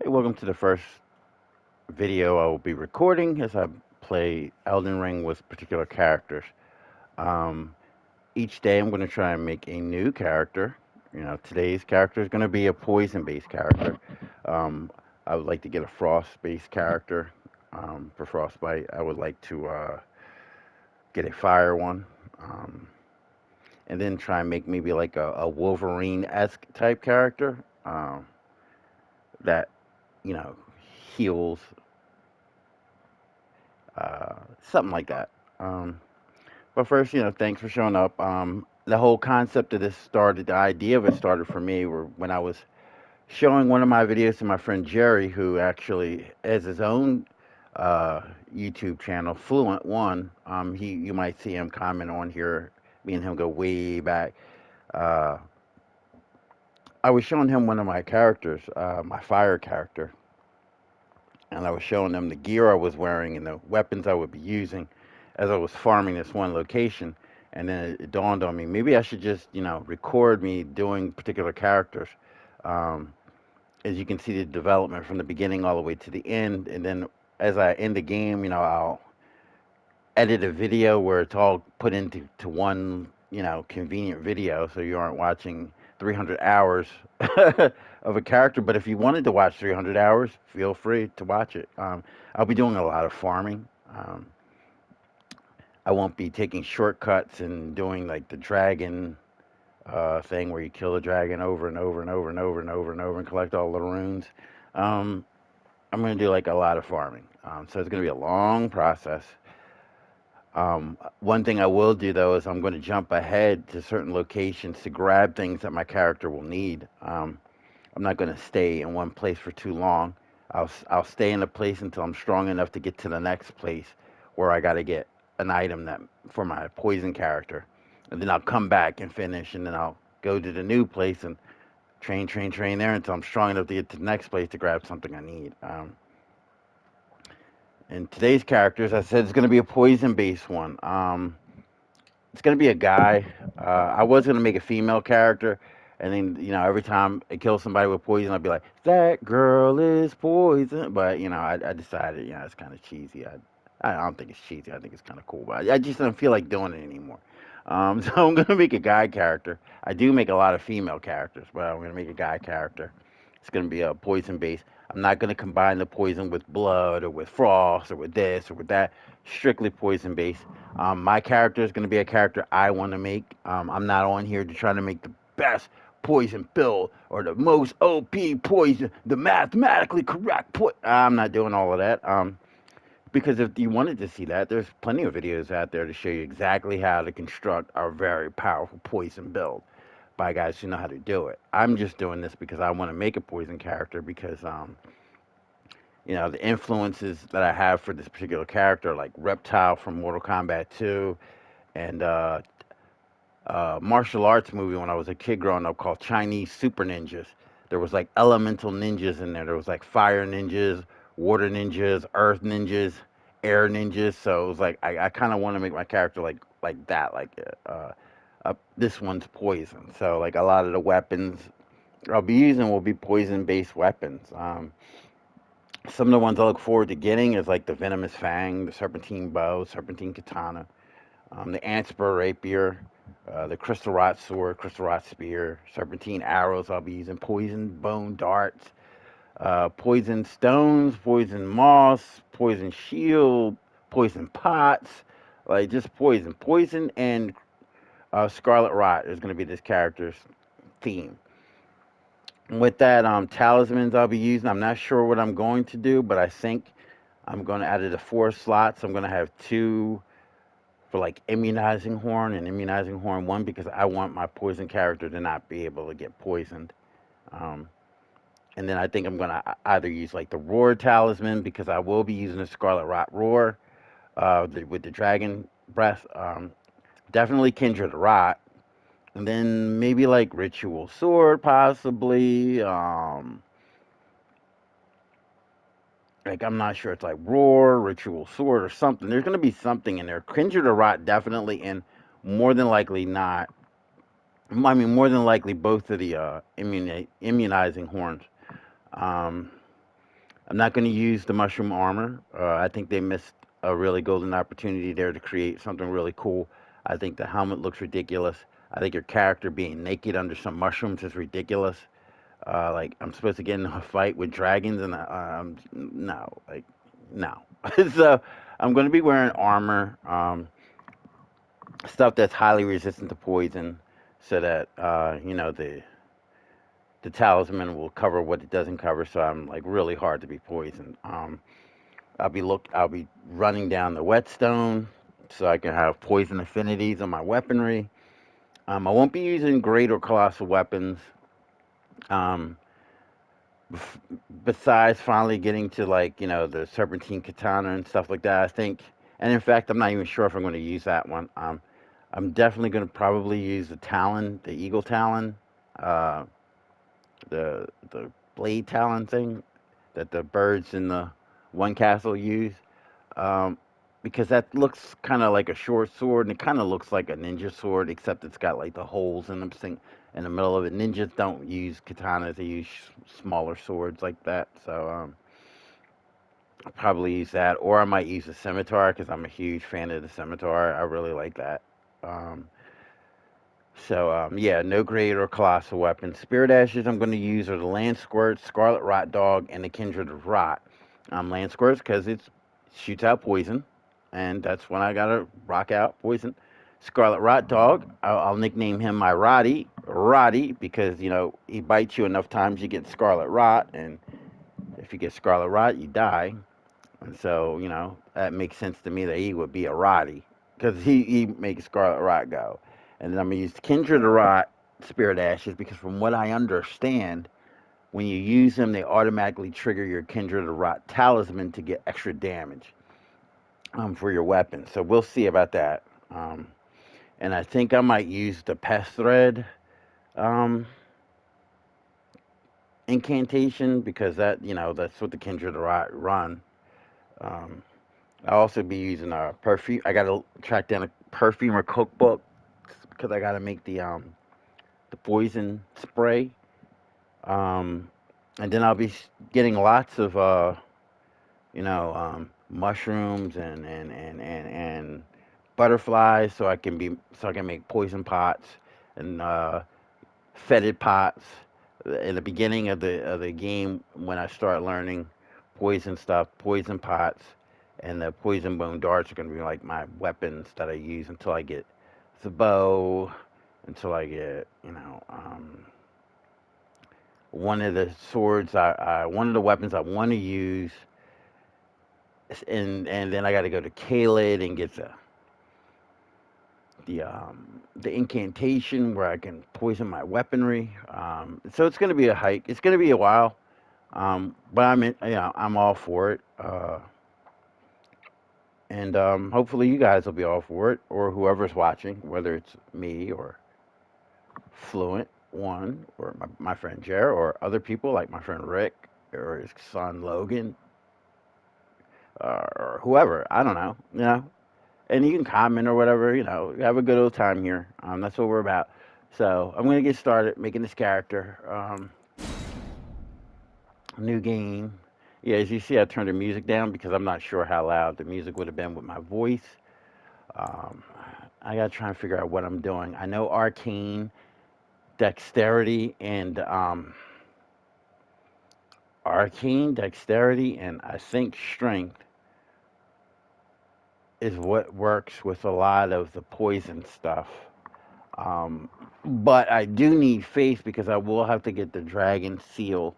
Hey, welcome to the first video I will be recording as I play Elden Ring with particular characters. Um, each day I'm going to try and make a new character. Today's character is going to be a poison-based character. Um, I would like to get a frost-based character for frostbite. I would like to get a fire one, um, and then try and make maybe like a Wolverine-esque type character that you know heals, something like that. Um, but first, thanks for showing up. The whole concept of this started, the idea of it started for me when I was showing one of my videos to my friend Jerry, who actually has his own uh, YouTube channel, Fluent One. You might see him comment on here. Me and him go way back. Uh, I was showing him one of my characters, my fire character, and I was showing them the gear I was wearing and the weapons I would be using as I was farming this one location. And then it dawned on me, maybe I should just, record me doing particular characters. Um, as you can see, the development from the beginning all the way to the end. And then as I end the game, I'll edit a video where it's all put into one, convenient video, so you aren't watching 300 hours of a character. But if you wanted to watch 300 hours, feel free to watch it. I'll be doing a lot of farming. Um, I won't be taking shortcuts and doing like the dragon thing where you kill the dragon over and over and over and over and over and over and collect all the runes. Um, I'm going to do like a lot of farming. So it's going to be a long process. One thing I will do though is I'm going to jump ahead to certain locations to grab things that my character will need. I'm not going to stay in one place for too long. I'll stay in a place until I'm strong enough to get to the next place where I got to get an item that for my poison character, and then I'll come back and finish, and then I'll go to the new place and train there until I'm strong enough to get to the next place to grab something I need. And today's characters, I said, it's going to be a poison-based one. It's gonna be a guy. I was gonna make a female character, and then every time I kill somebody with poison, I'd be like, "That girl is poison." But I decided it's kind of cheesy. I don't think it's cheesy. I think it's kind of cool, but I just don't feel like doing it anymore. So I'm gonna make a guy character. I do make a lot of female characters, but I'm gonna make a guy character. It's gonna be a poison base. I'm not gonna combine the poison with blood or with frost or with this or with that. Strictly poison based. My character is going to be a character I want to make. I'm not on here to try to make the best poison build or the most OP poison, the mathematically correct I'm not doing all of that. Because if you wanted to see that, there's plenty of videos out there to show you exactly how to construct a very powerful poison build by guys who know how to do it. I'm just doing this because I want to make a poison character because the influences that I have for this particular character, like Reptile from Mortal Kombat 2, and martial arts movie when I was a kid growing up called Chinese Super Ninjas. There was like elemental ninjas in there. There was like fire ninjas, water ninjas, earth ninjas, air ninjas. So it was like I kind of want to make my character like that. Like this one's poison. So like a lot of the weapons I'll be using will be poison based weapons. Some of the ones I look forward to getting is like the Venomous Fang, the Serpentine Bow, Serpentine Katana, the Antspur Rapier, the Crystal Rot Sword, Crystal Rot Spear, Serpentine Arrows. I'll be using Poison Bone Darts, Poison Stones, Poison Moss, Poison Shield, Poison Pots, like just poison. Poison and Scarlet Rot is going to be this character's theme. With that, talismans I'll be using. I'm not sure what I'm going to do, but I think I'm going to add it to 4 slots. I'm going to have two for like immunizing horn and immunizing horn one because I want my poison character to not be able to get poisoned. Um, and then I think I'm going to either use like the roar talisman because I will be using the Scarlet Rot roar with the dragon breath. Definitely Kindred Rot. And then maybe like ritual sword possibly. Like I'm not sure. It's like roar, ritual sword, or something. There's gonna be something in there. Kindred or rot definitely, and more than likely not. I mean, more than likely both of the immunizing horns. Um, I'm not going to use the mushroom armor. I think they missed a really golden opportunity there to create something really cool. I think the helmet looks ridiculous. I think your character being naked under some mushrooms is ridiculous. Like I'm supposed to get in a fight with dragons, and no, like no. So I'm going to be wearing armor, stuff that's highly resistant to poison, so that the talisman will cover what it doesn't cover. So I'm like really hard to be poisoned. I'll be running down the whetstone so I can have poison affinities on my weaponry. I won't be using great or colossal weapons. Um, bef- Besides finally getting to like the serpentine katana and stuff like that, I think. And in fact, I'm not even sure if I'm going to use that one. I'm definitely going to probably use the talon, the eagle talon, uh, the blade talon thing that the birds in the one castle use. um, because that looks kind of like a short sword, and it kind of looks like a ninja sword, except it's got like the holes in them in the middle of it. Ninjas don't use katanas; they use smaller swords like that. So I'll probably use that, or I might use the scimitar because I'm a huge fan of the scimitar. I really like that. Um, yeah, no great or colossal weapons. Spirit ashes I'm going to use are the land squirt, scarlet rot dog, and the kindred of rot. Land squirts because it shoots out poison, and that's when I gotta rock out poison. Scarlet rot dog, I'll nickname him my Roddy, because he bites you enough times you get scarlet rot, and if you get scarlet rot, you die. And so, that makes sense to me that he would be a Roddy because he makes Scarlet Rot go. And then I'm going to use Kindred of Rot Spirit Ashes because, from what I understand, when you use them, they automatically trigger your Kindred of Rot talisman to get extra damage for your weapon. So we'll see about that. And I think I might use the Pest Thread um, incantation because that's what the Kindred of Rot run. Um, I'll also be using a perfume. I gotta track down a perfume or cookbook because I gotta make the poison spray. Um, and then I'll be getting lots of mushrooms and butterflies so I can make poison pots and fetid pots. In the beginning of the game, when I start learning poison stuff, poison pots and the poison bone darts are going to be like my weapons that I use until I get the bow, until I get one of the swords one of the weapons I want to use, and then I got to go to Kaled and get the incantation where I can poison my weaponry. So it's going to be a hike. It's going to be a while. But I'm all for it. And hopefully you guys will be all for it, or whoever's watching, whether it's me or Fluent One or my friend Jer or other people like my friend Rick or his son Logan or whoever. I don't know. And you can comment or whatever. Have a good old time here. That's what we're about. So I'm gonna get started making this character. New game. Yeah, as you see, I turned the music down because I'm not sure how loud the music would have been with my voice. Um, I gotta try and figure out what I'm doing. I know arcane, dexterity, and I think strength is what works with a lot of the poison stuff. Um, but I do need faith because I will have to get the dragon seal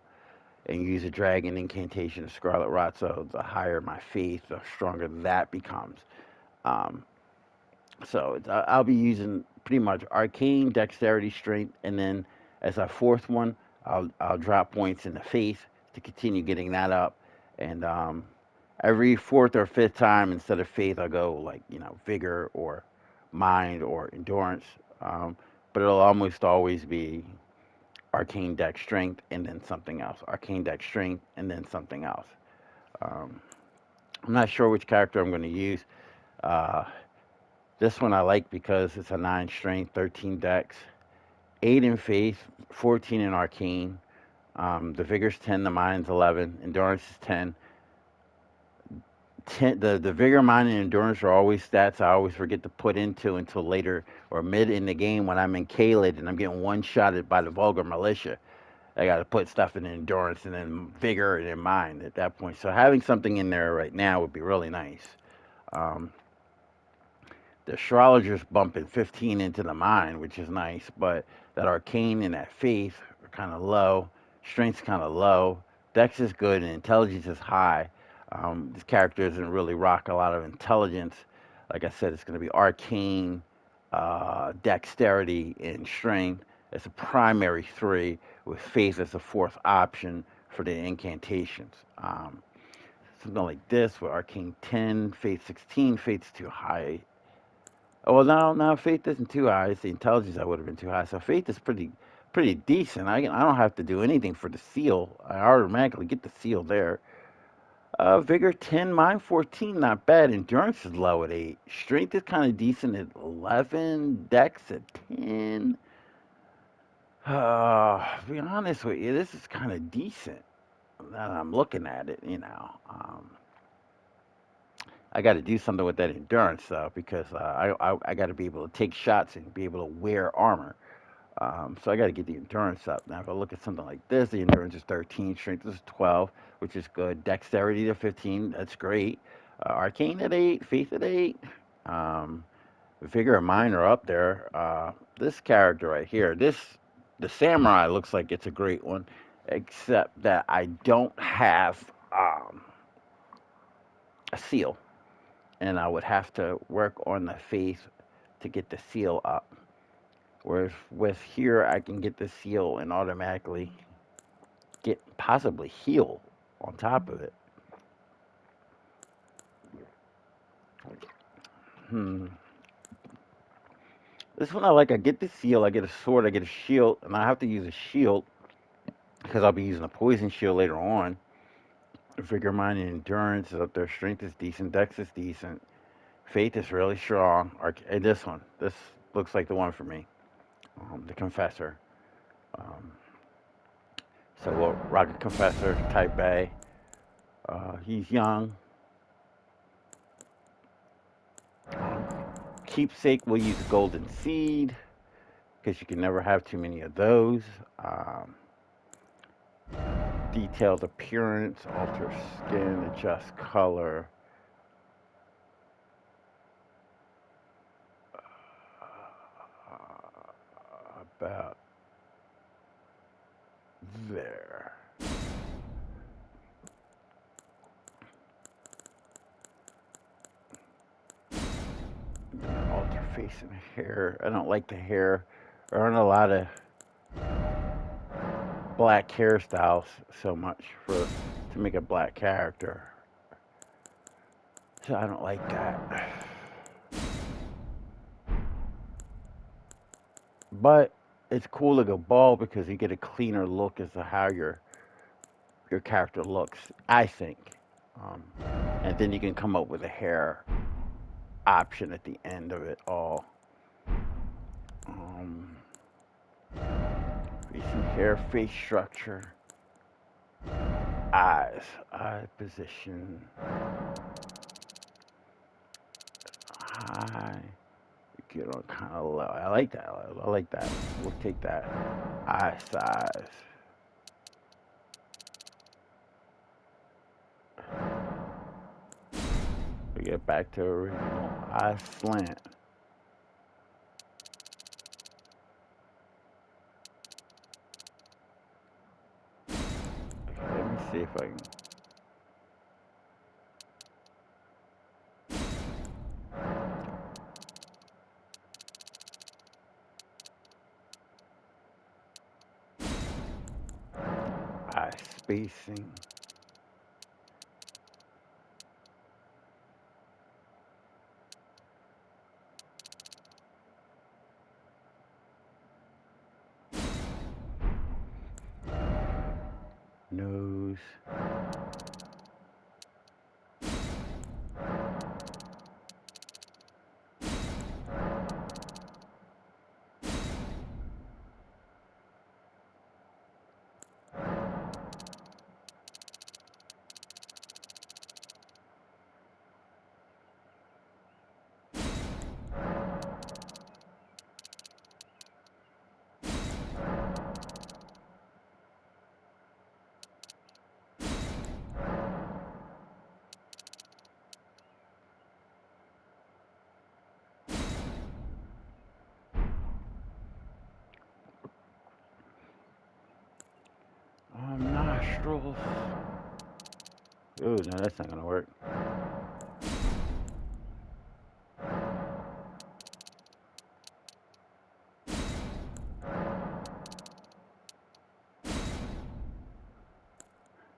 and use a dragon incantation of Scarlet Rot. So the higher my faith, the stronger that becomes. Um, I'll be using pretty much arcane, dexterity, strength, and then as a fourth one, I'll drop points in the faith to continue getting that up. And every fourth or fifth time, instead of faith, I'll go like vigor or mind or endurance. Um, but it'll almost always be arcane dex strength and then something else. Arcane dex strength and then something else. Um, I'm not sure which character I'm going to use. Uh, this one I like because it's a 9 strength, 13 dex, 8 in faith, 14 in arcane. The vigor's 10, the mind's 11, endurance is 10. The vigor, mind, and endurance are always stats I always forget to put into until later or mid in the game when I'm in Kaled and I'm getting one shotted by the vulgar militia. I got to put stuff in endurance and then vigor and then mind at that point. So having something in there right now would be really nice. Um, the astrologer's bumping 15 into the mind, which is nice, but that arcane and that faith are kind of low. Strength's kind of low. Dex is good and intelligence is high. This character doesn't really rock a lot of intelligence. Like I said, it's going to be arcane, dexterity, and strength. It's a primary three with faith as a fourth option for the incantations. Something like this with arcane 10, faith 16, faith's too high. Oh, well, no, faith isn't too high. It's the intelligence that would have been too high. So faith is pretty decent. I don't have to do anything for the seal. I automatically get the seal there. Vigor 10, mind 14, not bad. Endurance is low at 8. Strength is kind of decent at 11. Dex at 10. To be honest with you, this is kind of decent. Now that I'm looking at it. I got to do something with that endurance though, because I got to be able to take shots and be able to wear armor. So I got to get the endurance up. Now, if I look at something like this, the endurance is 13, strength is 12, which is good. Dexterity to 15, that's great. Arcane at 8, faith at 8. Um, Vigor and mine are up there. This character right here, the samurai looks like it's a great one, except that I don't have a seal, and I would have to work on the faith to get the seal up. Whereas with here, I can get the seal and automatically get possibly heal on top of it. Hmm. This one I like. I get the seal, I get a sword, I get a shield, and I have to use a shield because I'll be using a poison shield later on. Vigor, mind, and endurance is up there. Strength is decent. Dex is decent. Faith is really strong. And this looks like the one for me. The Confessor. Um, so we'll rock a Confessor, type A. He's young. Um, Keepsake, we'll use a golden seed because you can never have too many of those. Um, Detailed appearance, alter skin, adjust color. About there. Alter face and hair. I don't like the hair. There aren't a lot of black hairstyles so much for to make a black character. So I don't like that. But it's cool to go bald because you get a cleaner look as to how your character looks, I think. Um, and then you can come up with a hair option at the end of it all. Um, you see hair, face structure, eyes, eye position, high. You get on kind of low. I like that. I like that. We'll take that. Eye size. We get back to original. Eye slant. Okay, let me see if I can. Eye spacing. Nose. Nostrils. Ooh, no, that's not gonna work.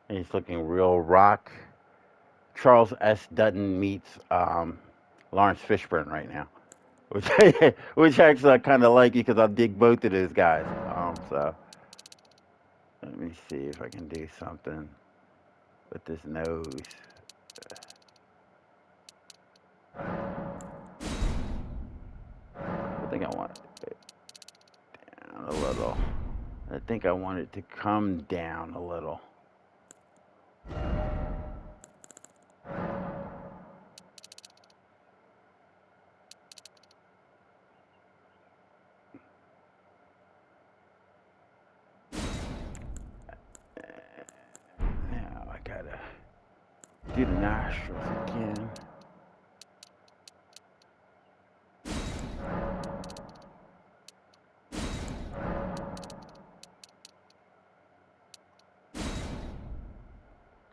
He's looking real rock. Charles S. Dutton meets Lawrence Fishburne right now, which which actually I kind of like because I dig both of those guys. So let me see if I can do something with this nose. I think I want it down a little. I think I want it to come down a little. Now I gotta do the nostrils again.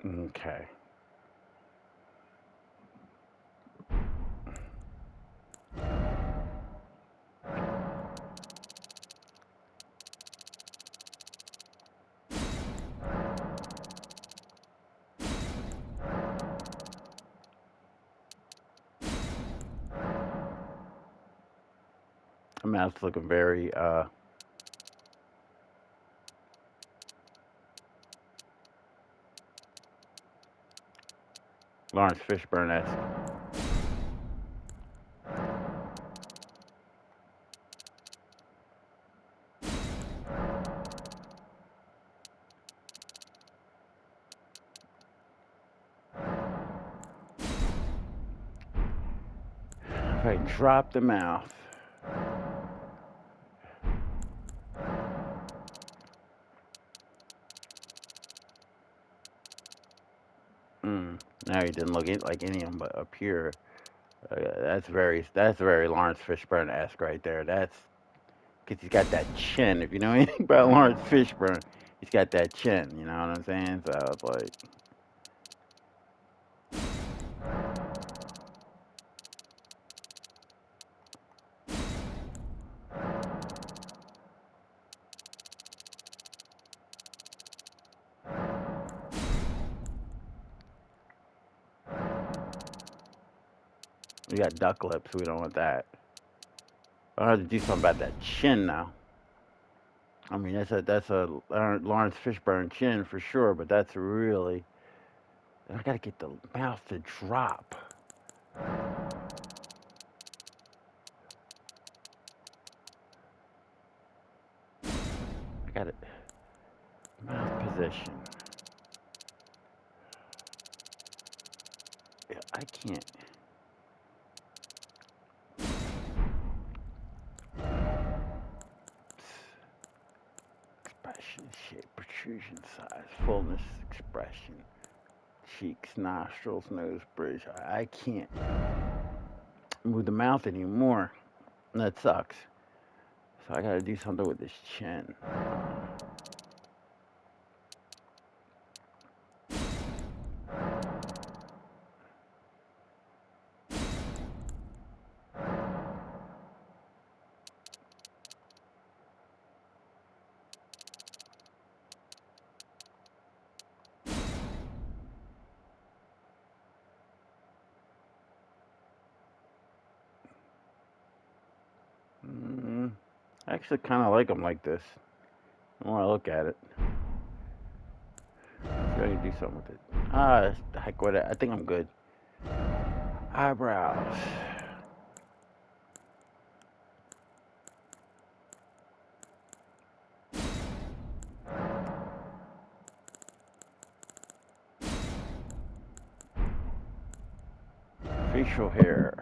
Okay. My mouth's looking very Lawrence Fishburne-esque. If I drop the mouth. Now he didn't look like any of them, but up here, that's very Lawrence Fishburne-esque right there. That's because he's got that chin. If you know anything about Lawrence Fishburne, he's got that chin. You know what I'm saying? So it's like, we got duck lips. We don't want that. I have to do something about that chin now. I mean, that's a Lawrence Fishburne chin for sure, but that's really. I gotta get the mouth to drop. I got it. Mouth position. Yeah, I can't. Expression, shape, protrusion, size, fullness, expression, cheeks, nostrils, nose, bridge. I can't move the mouth anymore. That sucks. So I gotta do something with this chin. Mm, I actually kind of like them like this. The more I look at it, so I can do something with it. Heck with it. I think I'm good. Eyebrows. Facial hair.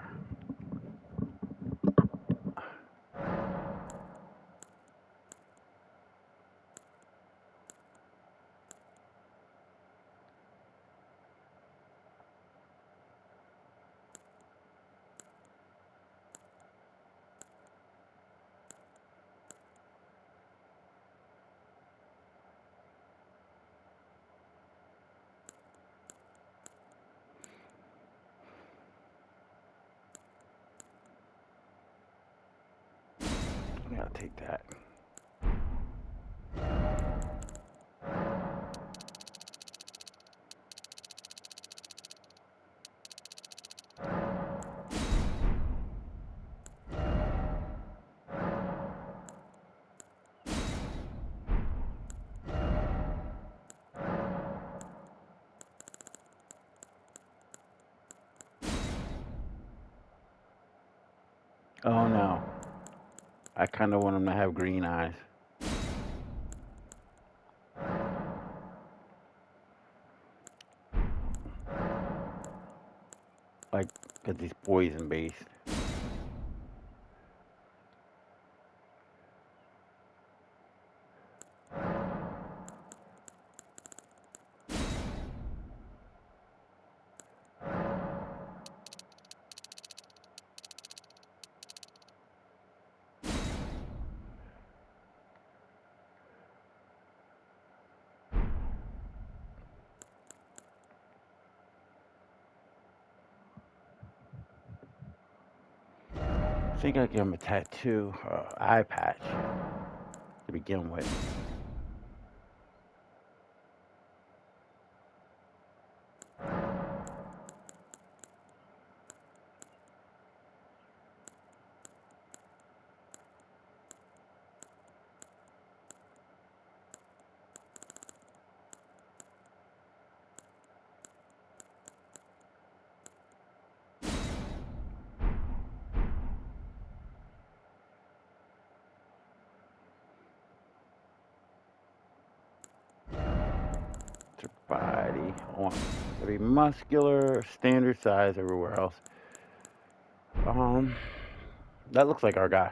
take that. Oh no. I kind of want him to have green eyes. Like, because he's poison based. I think I give him a tattoo, eye patch to begin with. Their body. I want to be muscular, standard size everywhere else. Um, that looks like our guy.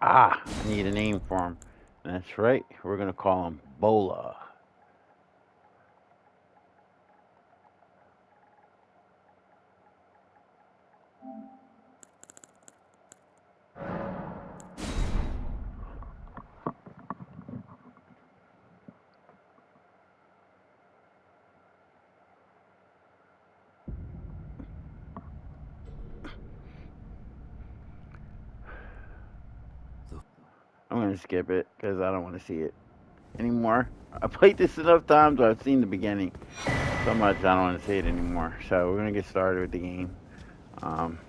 Ah, I need a name for him. That's right. We're gonna call him Bola. I'm gonna skip it because I don't want to see it anymore. I played this enough times. I've seen the beginning so much. I don't want to see it anymore. So we're gonna get started with the game. Um,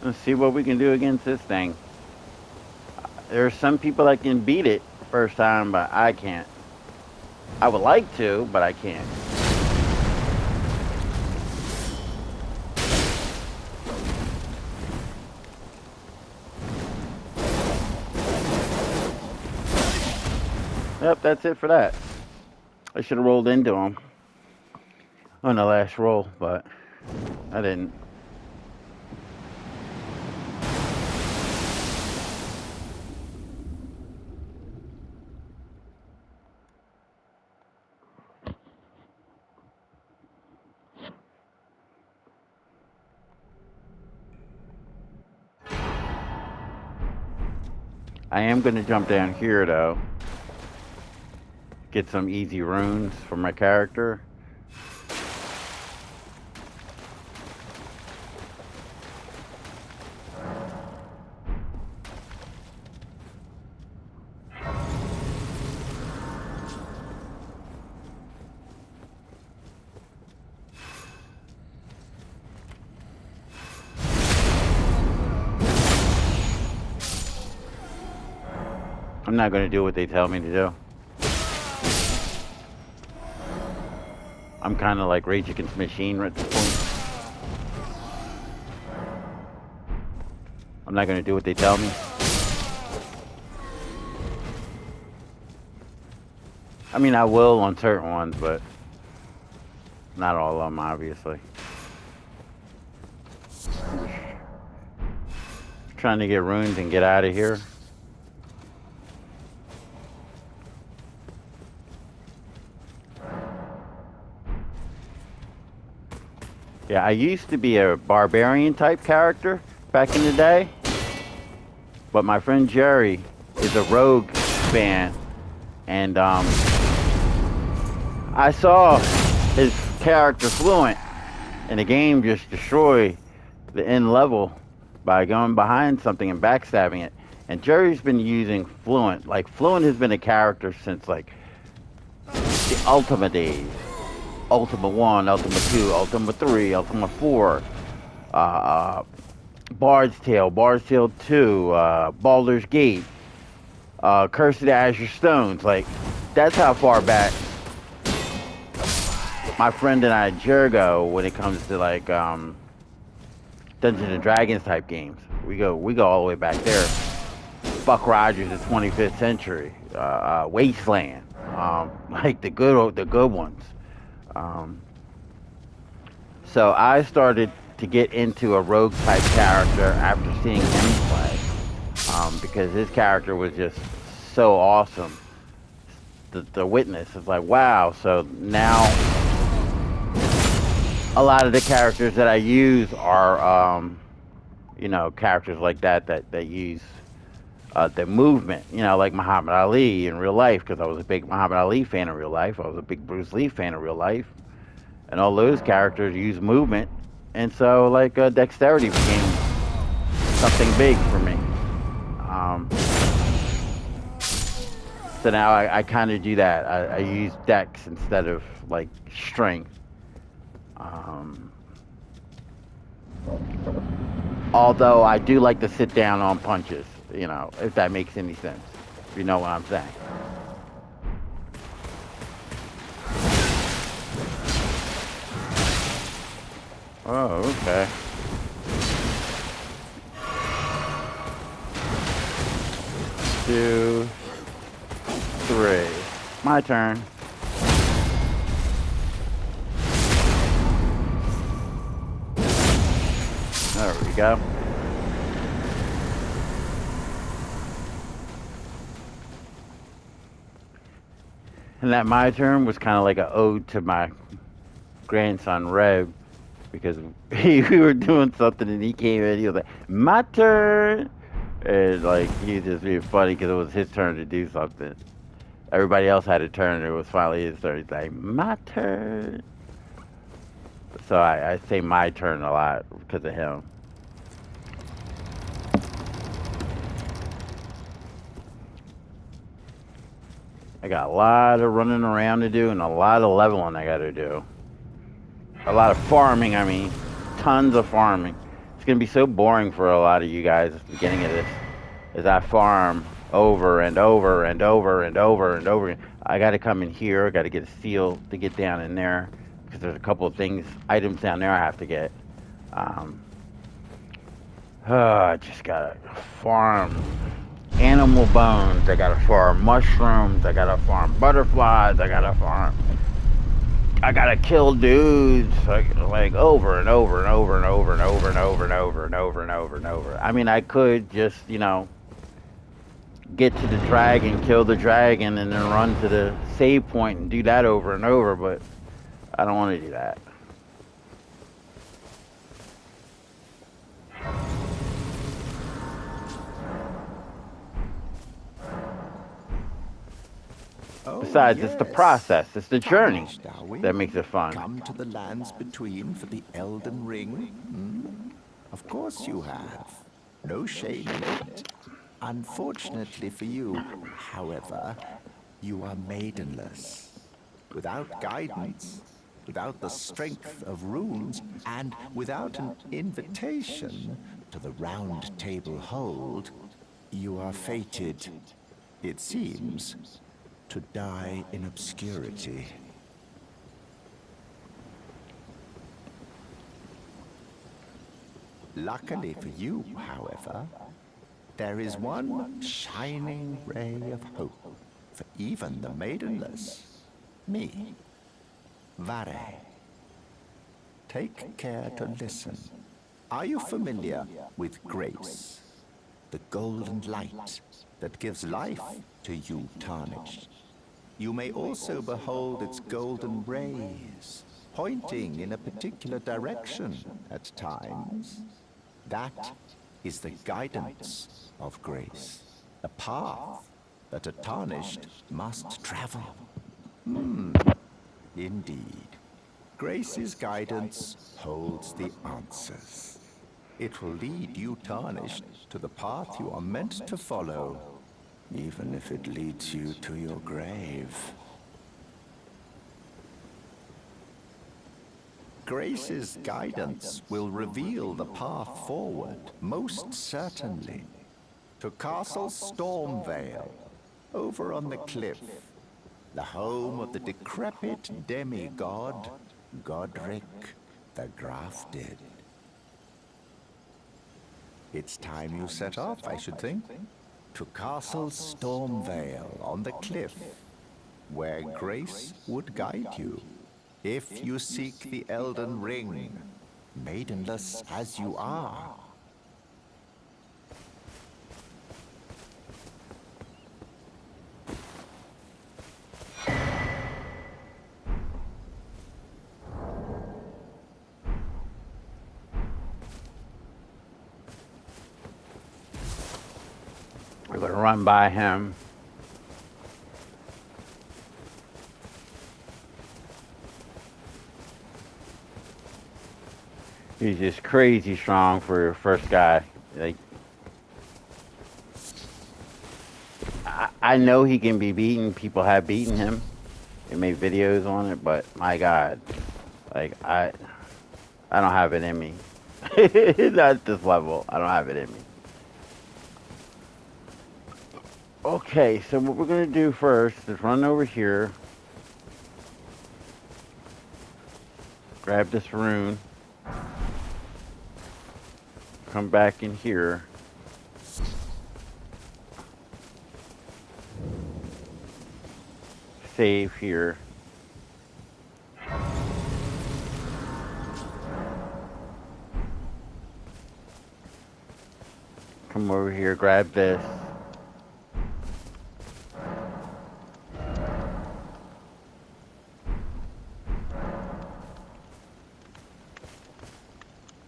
let's see what we can do against this thing. There are some people that can beat it first time, but I can't. I would like to, but I can't. Yep, that's it for that. I should have rolled into him on the last roll, but I didn't. I am going to jump down here, though. Get some easy runes for my character. I'm not going to do what they tell me to do. I'm kind of like Rage Against the Machine at this point. I'm not going to do what they tell me. I mean, I will on certain ones, but not all of them, obviously. Trying to get runes and get out of here. Yeah, I used to be a barbarian type character back in the day, but my friend Jerry is a rogue fan, and I saw his character Fluent, and the game just destroy the end level by going behind something and backstabbing it. And Jerry's been using Fluent. Like Fluent has been a character since like the Ultima days. Ultima 1, Ultima 2, Ultima 3, Ultima 4, uh, Bard's Tale 2, Baldur's Gate, Curse of the Azure Stones. Like, that's how far back my friend and I, Jergo, when it comes to like Dungeons and Dragons type games. We go all the way back there. Buck Rogers, the 25th century, Wasteland, like the good ones. Um, so I started to get into a rogue type character after seeing him play, because his character was just so awesome. The witness is like, wow. So now a lot of the characters that I use are, characters like that use the movement, like Muhammad Ali in real life, because I was a big Muhammad Ali fan in real life. I was a big Bruce Lee fan in real life, and all those characters use movement, and so like dexterity became something big for me. Um, so now I kind of do that. I use dex instead of like strength. Um, Although I do like to sit down on punches, if that makes any sense. If you know what I'm saying. Oh, okay. 2, 3. My turn. There we go. And that my turn was kind of like an ode to my grandson Rev, because we were doing something and he came in. He was like, "My turn," and like he was just being funny because it was his turn to do something. Everybody else had a turn. It was finally his turn. He's like, "My turn." So I say my turn a lot because of him. I got a lot of running around to do and a lot of leveling I got to do. A lot of farming, I mean, tons of farming. It's going to be so boring for a lot of you guys at the beginning of this, as I farm over and over and over and over and over again. I got to come in here, I got to get a seal to get down in there, because there's a couple of things, items down there I have to get. Um, I just got to farm animal bones, I got to farm mushrooms, I got to farm butterflies, I gotta kill dudes like over and over and over and over and over and over and over and over and over and over. I mean, I could just get to the dragon, kill the dragon, and then run to the save point and do that over and over, but I don't want to do that. Oh, Besides, it's the yes. process, it's the journey Famished, are we? that makes it fun. Come to the lands between for the Elden Ring? Hmm? Of course you have. No shame in it. Unfortunately for you, however, you are maidenless. Without guidance, without the strength of runes, and without an invitation to the Round Table Hold, you are fated, it seems, to die in obscurity. Luckily for you, however, there is one shining ray of hope for even the maidenless. Me, Vare. Take care to listen. Are you familiar with grace? The golden light that gives life to you tarnished. You may also behold its golden rays pointing in a particular direction at times. That is the guidance of grace, a path that a tarnished must travel. Indeed, Grace's guidance holds the answers. It will lead you, tarnished, to the path you are meant to follow, even if it leads you to your grave. Grace's guidance will reveal the path forward, most certainly, to Castle Stormvale, over on the cliff, the home of the decrepit demigod, Godric the Grafted. It's time you set off, I should think, to Castle Stormvale on the cliff, where Grace would guide you. If you seek the Elden Ring, maidenless as you are. We're gonna run by him. He's just crazy strong for a first guy. Like, I know he can be beaten. People have beaten him. They made videos on it, but my God, like I don't have it in me. Not at this level. I don't have it in me. Okay, so what we're gonna do first is run over here, grab this rune, come back in here. Save here. Come over here, grab this.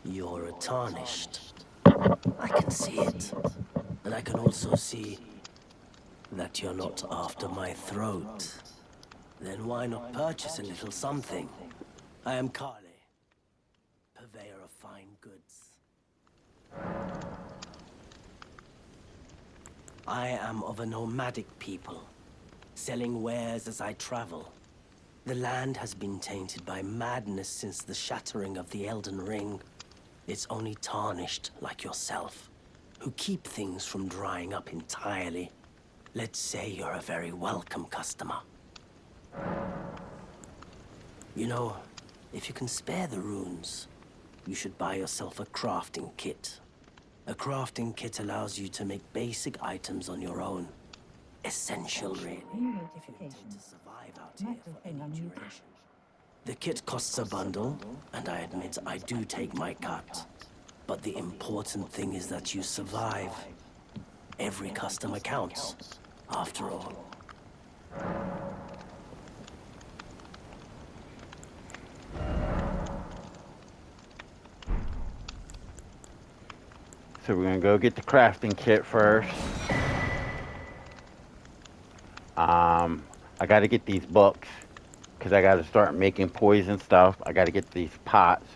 You're tarnished. I can see it. And I can also see that you're not after my throat. Then why not purchase a little something? I am Kale, purveyor of fine goods. I am of a nomadic people, selling wares as I travel. The land has been tainted by madness since the shattering of the Elden Ring. It's only tarnished like yourself, who keep things from drying up entirely. Let's say you're a very welcome customer. You know, if you can spare the runes, you should buy yourself a crafting kit. A crafting kit allows you to make basic items on your own. Essential, really, if you intend to survive out here for any duration. The kit costs a bundle, and I admit I do take my cut. But the important thing is that you survive. Every customer counts, after all. So we're gonna go get the crafting kit first. I gotta get these books because I gotta start making poison stuff. I gotta get these pots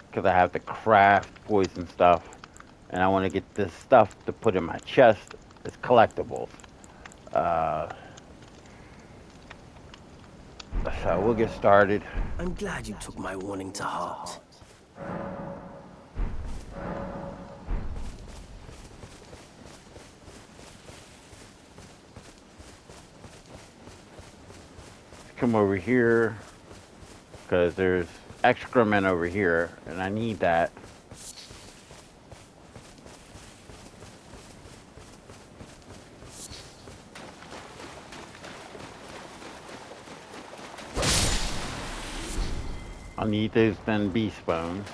because I have to craft poison stuff, and I want to get this stuff to put in my chest. It's collectibles. Uh, so we'll get started. I'm glad you took my warning to heart. Come over here because there's excrement over here, and I need that. I'll need those then beast bones.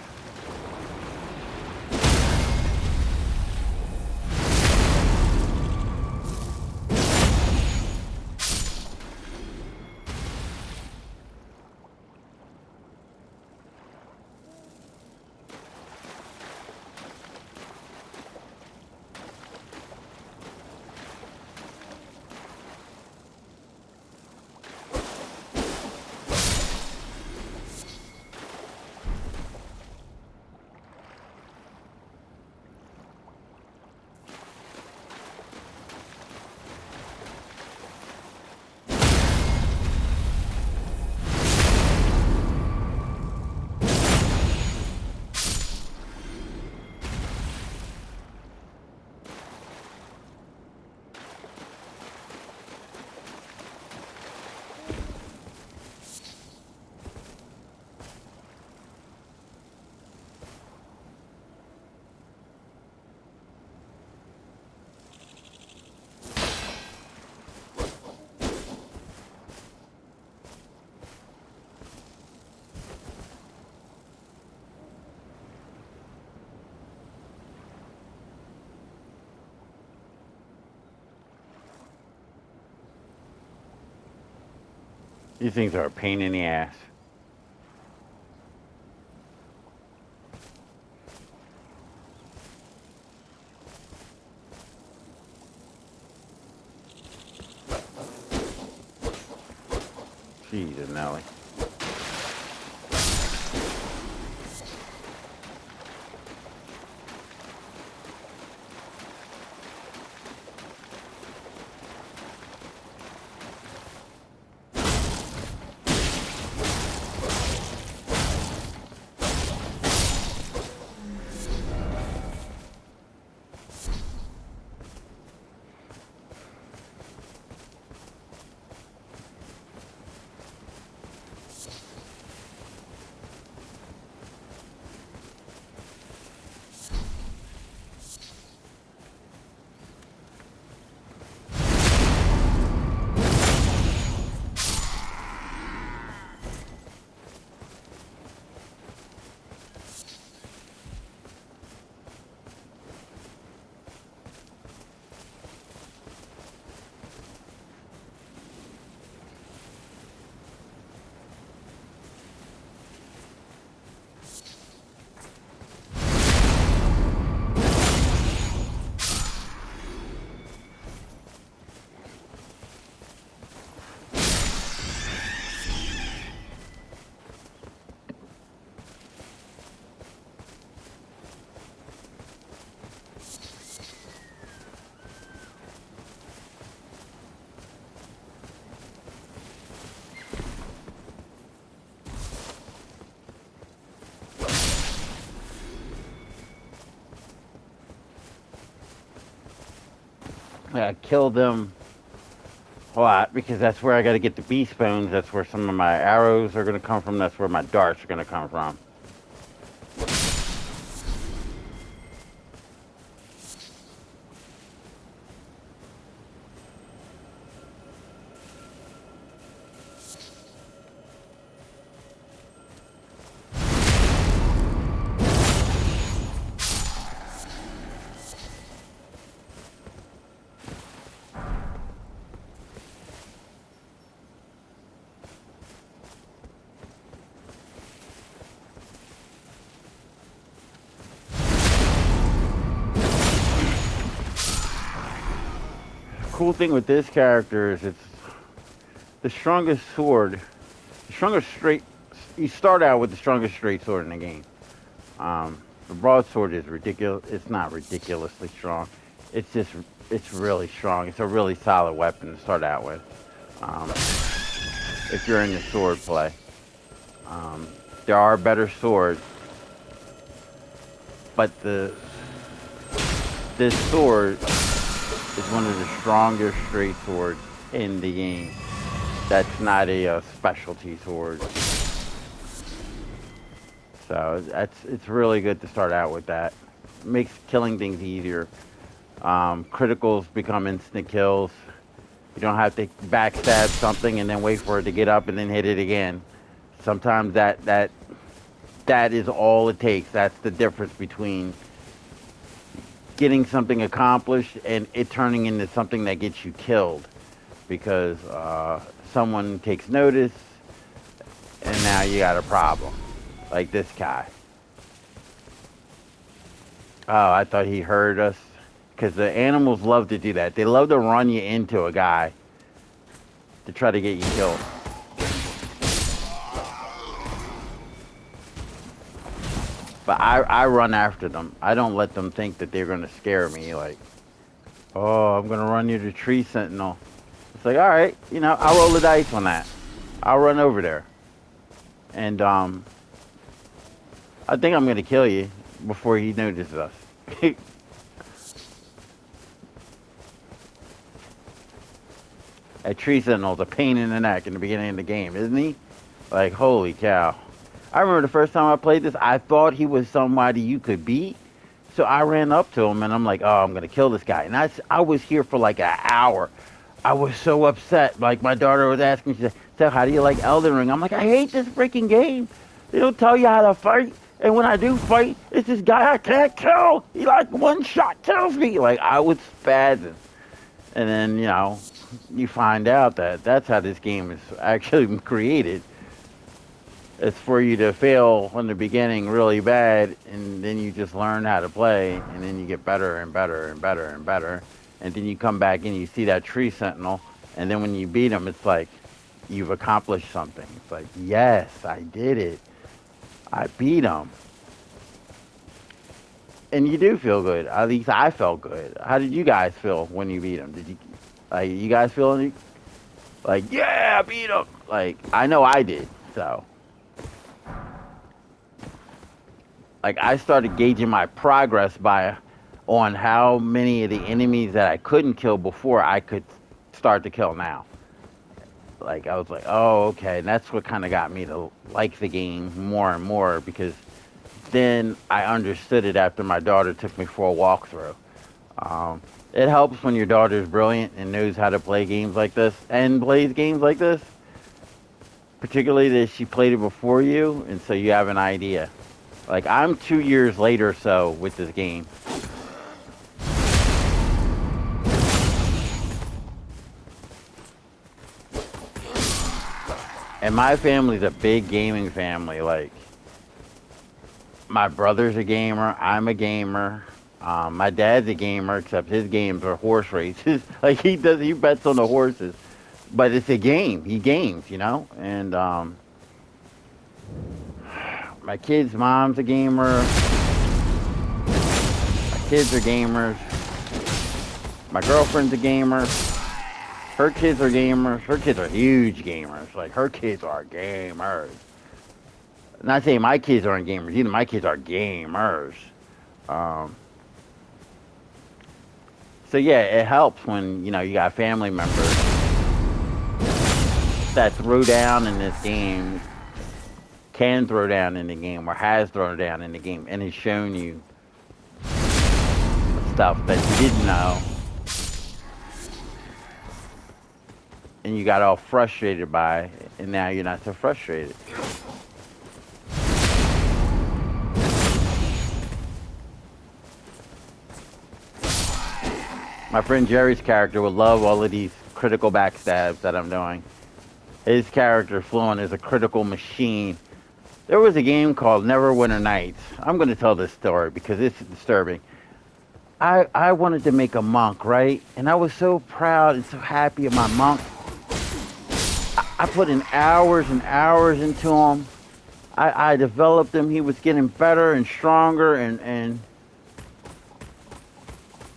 These things are a pain in the ass. Jesus, Nelly. I killed them a lot because that's where I got to get the beast bones. That's where some of my arrows are going to come from. That's where my darts are going to come from. Cool thing with this character is it's the strongest sword, the strongest straight. You start out with the strongest straight sword in the game. The broadsword is ridiculous. It's not ridiculously strong. It's just it's really strong. It's a really solid weapon to start out with. Um, if you're in the sword play, um, there are better swords, but this sword is one of the strongest straight swords in the game. That's not a specialty sword. So it's really good to start out with that. It makes killing things easier. Criticals become instant kills. You don't have to backstab something and then wait for it to get up and then hit it again. Sometimes that is all it takes. That's the difference between getting something accomplished and it turning into something that gets you killed because someone takes notice and now you got a problem. Like this guy. Oh, I thought he heard us. Because the animals love to do that. They love to run you into a guy to try to get you killed. But I run after them. I don't let them think that they're going to scare me. Like, oh, I'm going to run you to tree sentinel. It's like, all right, I'll roll the dice on that. I'll run over there. And I think I'm going to kill you before he notices us. That tree sentinel's a pain in the neck in the beginning of the game, isn't he? Like, holy cow. I remember the first time I played this, I thought he was somebody you could beat. So I ran up to him and I'm like, oh, I'm going to kill this guy. And I was here for like an hour. I was so upset. Like, my daughter was asking, she said, so how do you like Elden Ring? I'm like, I hate this freaking game. They don't tell you how to fight. And when I do fight, it's this guy I can't kill. He like one shot kills me. Like, I was spazzing. And then, you find out that that's how this game is actually created. It's for you to fail in the beginning really bad, and then you just learn how to play, and then you get better and better and better and better, and then you come back and you see that tree sentinel, and then when you beat him, it's like you've accomplished something. It's like, yes, I did it. I beat him, and you do feel good. At least I felt good. How did you guys feel when you beat him? Did you like you guys feel like, yeah, I beat him? Like I know I did. So like I started gauging my progress by on how many of the enemies that I couldn't kill before I could start to kill now. Like I was like, oh, okay, and that's what kind of got me to like the game more and more because then I understood it after my daughter took me for a walkthrough. Um, it helps when your daughter's brilliant and knows how to play games like this and plays games like this, particularly that she played it before you, and so you have an idea. Like I'm 2 years later or so with this game. And my family's a big gaming family. Like my brother's a gamer, I'm a gamer. My dad's a gamer, except his games are horse races. Like he bets on the horses, but it's a game. He games, you know. And my kid's mom's a gamer. My kids are gamers. My girlfriend's a gamer. Her kids are gamers. Her kids are huge gamers. Like her kids are gamers. Not saying my kids aren't gamers either. My kids are gamers. Um, so yeah, it helps when you got family members that throw down in this game, can throw down in the game, or has thrown down in the game, and has shown you stuff that you didn't know, and you got all frustrated by, and now you're not so frustrated. My friend Jerry's character would love all of these critical backstabs that I'm doing. His character, Fluent, is a critical machine. There was a game called Neverwinter Nights. I'm going to tell this story because it's disturbing. I wanted to make a monk, right? And I was so proud and so happy of my monk. I put in hours and hours into him. I developed him. He was getting better and stronger and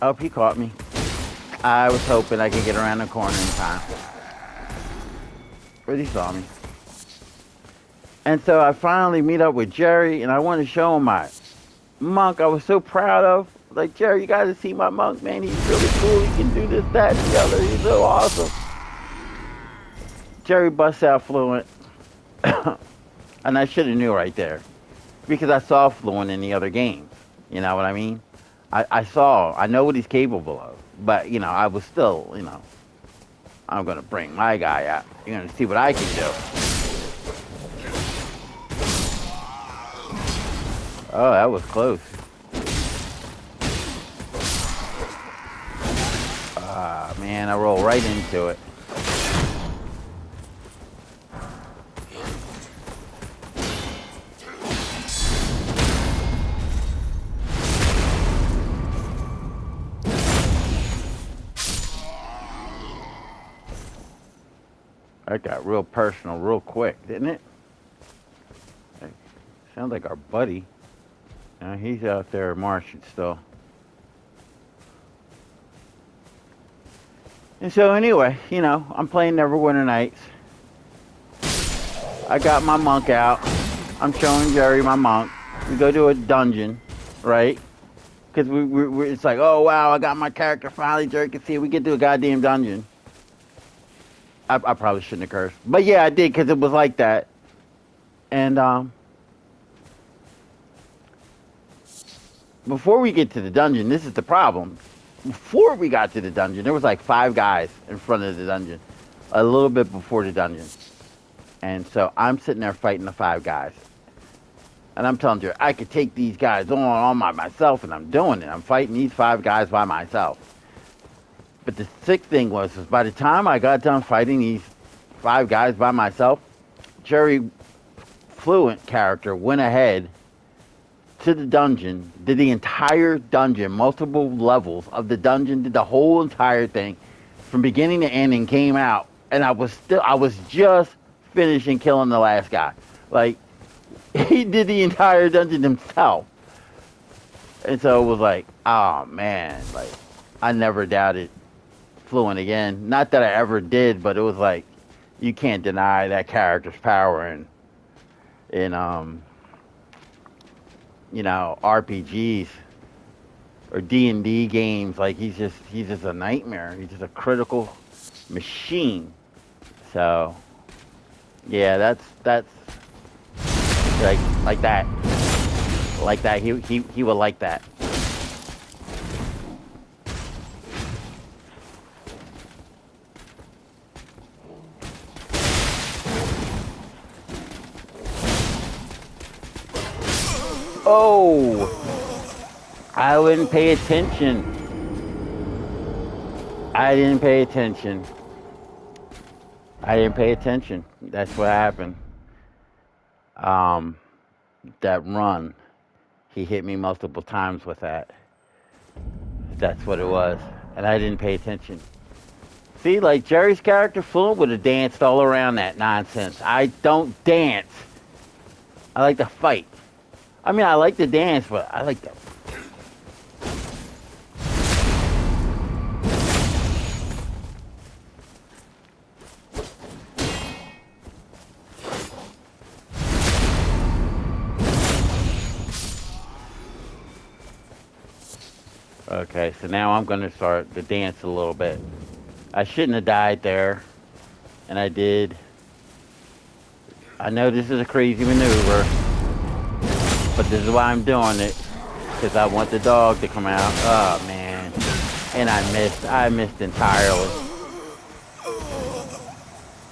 oh, he caught me. I was hoping I could get around the corner in time. But he saw me. And so I finally meet up with Jerry, and I want to show him my monk I was so proud of. Like, Jerry, you got to see my monk, man. He's really cool. He can do this, that, and the other. He's so awesome. Jerry busts out Fluent. And I should have knew right there. Because I saw Fluent in the other games. You know what I mean? I know what he's capable of. But, I was still, I'm going to bring my guy out. You're going to see what I can do. Oh, that was close. Ah, man, I rolled right into it. That got real personal real quick, didn't it? Hey, sounds like our buddy. He's out there marching still. And so anyway, I'm playing Neverwinter Nights. I got my monk out. I'm showing Jerry my monk. We go to a dungeon, right? Because it's like, oh wow, I got my character finally. Jerry can see it. We get to a goddamn dungeon. I probably shouldn't have cursed, but yeah, I did because it was like that. And before we get to the dungeon, this is the problem. Before we got to the dungeon, there was like 5 guys in front of the dungeon, a little bit before the dungeon. And so I'm sitting there fighting the 5 guys. And I'm telling you, I could take these guys on by myself, and I'm doing it. I'm fighting these 5 guys by myself. But the sick thing was by the time I got done fighting these 5 guys by myself, Jerry Fluent character went ahead to the dungeon, did the entire dungeon, multiple levels of the dungeon, did the whole entire thing from beginning to end, and came out. And I was just finishing killing the last guy. Like, he did the entire dungeon himself. And so it was like, oh man, like, I never doubted Fluent again. Not that I ever did, but it was like, you can't deny that character's power in RPGs or D&D games. Like, he's just a nightmare. He's just a critical machine. So yeah, that's like that. Like that. He would like that. Oh, I wouldn't pay attention. I didn't pay attention. I didn't pay attention. That's what happened. Um, that run, he hit me multiple times with that. That's what it was, and I didn't pay attention. See, like Jerry's character, Fluent would have danced all around that nonsense. I don't dance. I like to fight. I mean, I like to dance, but I like to. Okay, so now I'm gonna start to dance a little bit. I shouldn't have died there, and I did. I know this is a crazy maneuver, but this is why I'm doing it, because I want the dog to come out. Oh man, and I missed. I missed entirely,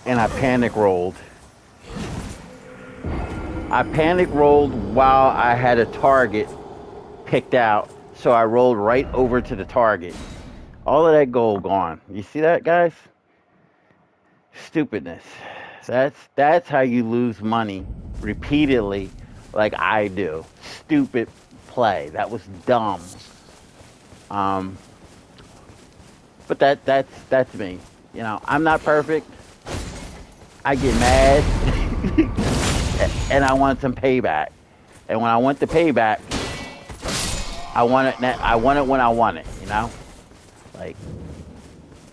and I panic rolled. I panic rolled while I had a target picked out, so I rolled right over to the target. All of that gold gone. You see that, guys? Stupidness. That's how you lose money repeatedly, like I do. Stupid play. That was dumb. Um, but that's me. I'm not perfect. I get mad, and I want some payback. And when I want the payback, I want it. I want it when I want it. Like,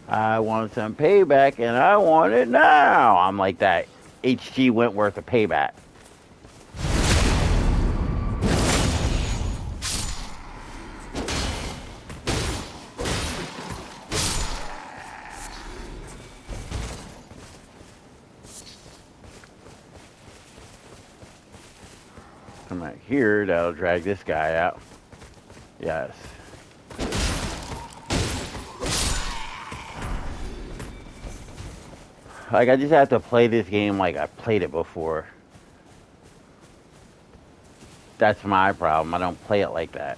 I want some payback, and I want it now. I'm like that H.G. Wentworth of payback. Come right here. That'll drag this guy out. Yes. Like, I just have to play this game like I played it before. That's my problem. I don't play it like that.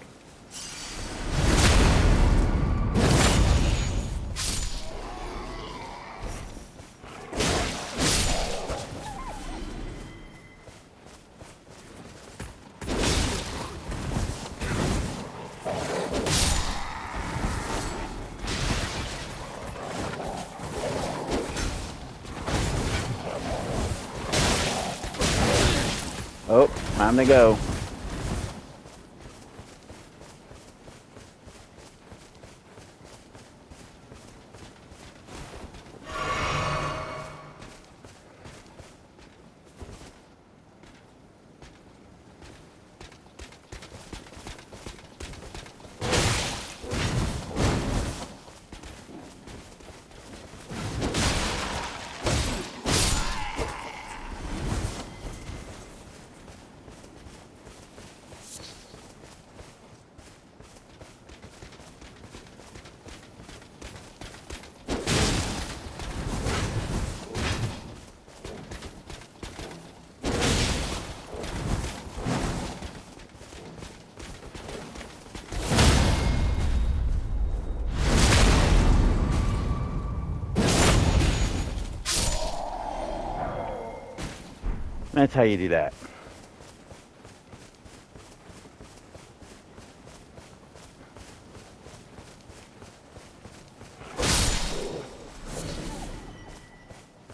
Oh, time to go. That's how you do that.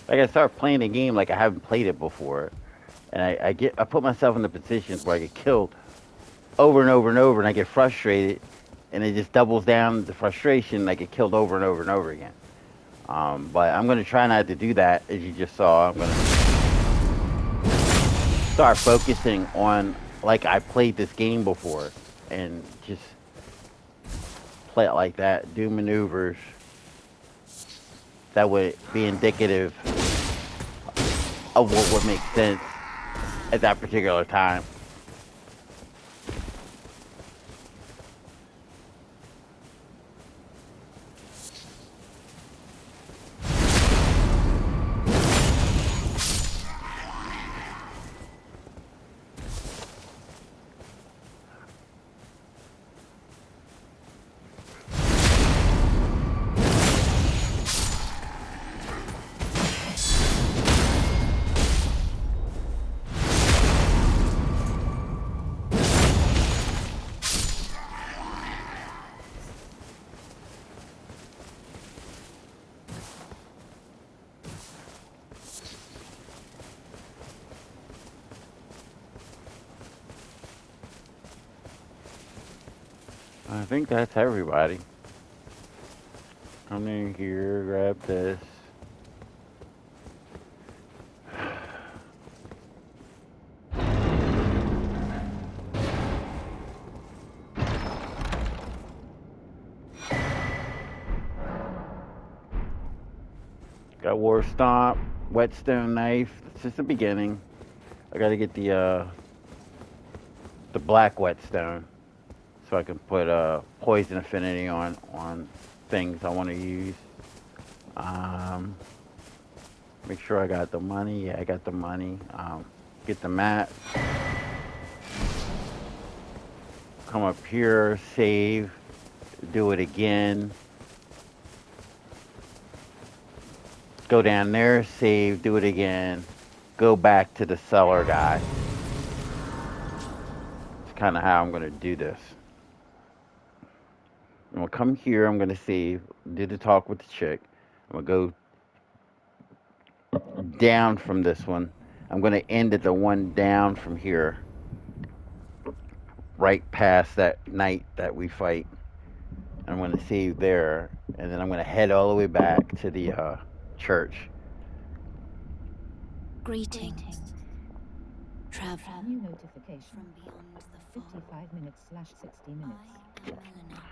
Like I start playing the game like I haven't played it before, and I put myself in the positions where I get killed over and over and over, and I get frustrated, and it just doubles down the frustration. And I get killed over and over and over again. But I'm gonna try not to do that, as you just saw. I'm gonna start focusing on like I played this game before, and just play it like that. Do maneuvers that would be indicative of what would make sense at that particular time. I think that's everybody. Come in here, grab this. Got War Stomp, Whetstone Knife. It's just the beginning. I gotta get the black Whetstone so I can put poison affinity on things I want to use. Um, Make sure I got the money. Yeah, I got the money. Get the map. Come up here, save, do it again. Go down there, save, do it again. Go back to the cellar guy. It's kind of how I'm going to do this. I'm going to come here. I'm going to save, do the talk with the chick. I'm going to go down from this one. I'm going to end at the one down from here, right past that knight that we fight. I'm going to save there, and then I'm going to head all the way back to the church. Greetings, traveler New notification. from beyond the fog. 55 minutes slash 60 minutes. I am Melanie.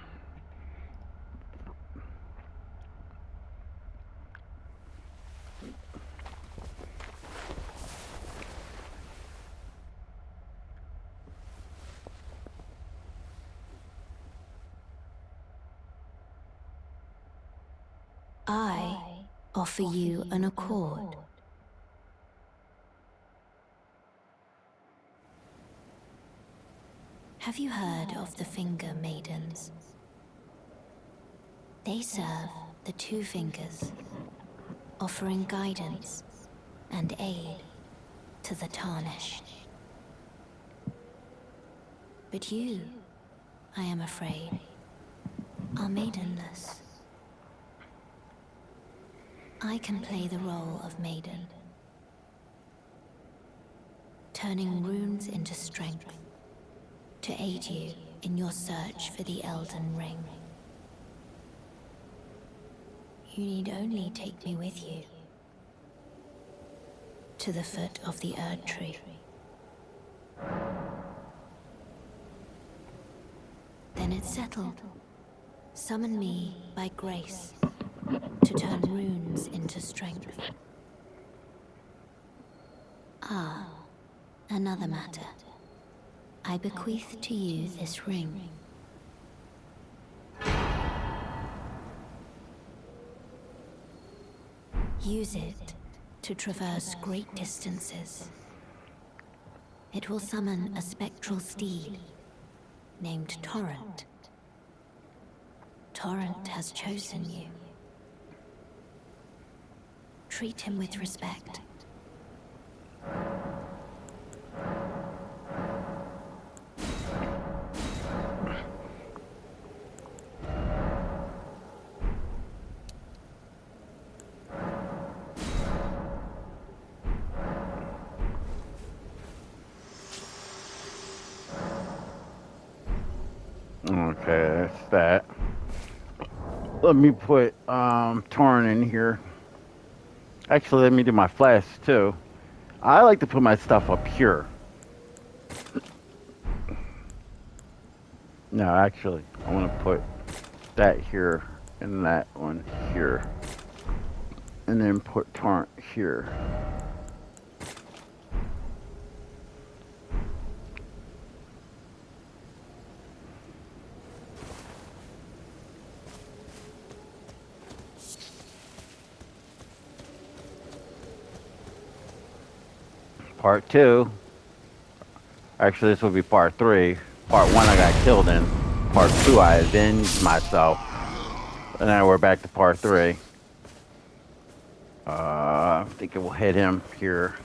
I offer you an accord. Have you heard of the Finger Maidens? They serve the two fingers, offering guidance and aid to the tarnished. But you, I am afraid, are maidenless. I can play the role of maiden, turning runes into strength to aid you in your search for the Elden Ring. You need only take me with you to the foot of the Erd Tree. Then it's settled. Summon me by grace to turn runes into strength. Ah, another matter. I bequeath to you this ring. Use it to traverse great distances. It will summon a spectral steed named Torrent. Torrent has chosen you. Treat him with respect. Okay, that's that. Let me put Torn in here. Actually, let me do my flash too. I like to put my stuff up here. No, actually, I want to put that here and that one here, and then put Torrent here. Part two. Actually, this will be part three. Part one, I got killed in. Part two, I avenged myself. And now we're back to part three. I think it will hit him here.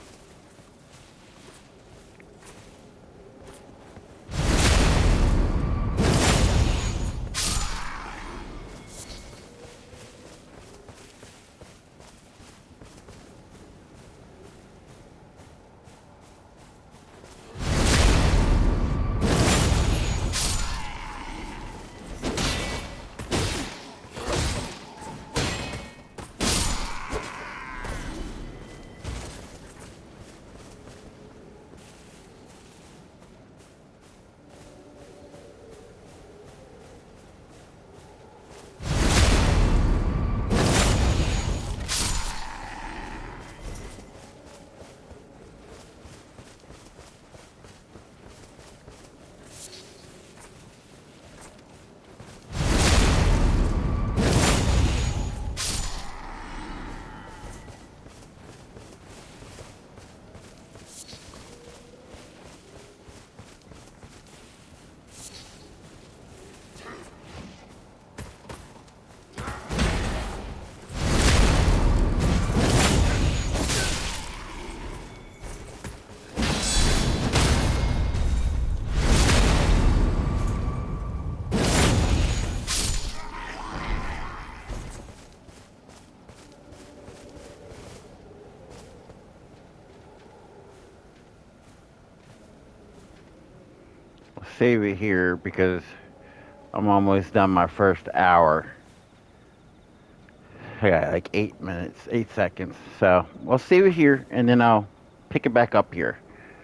I'll save it here because I'm almost done my first hour. I got like 8 minutes, 8 seconds. So we'll save it here and then I'll pick it back up here.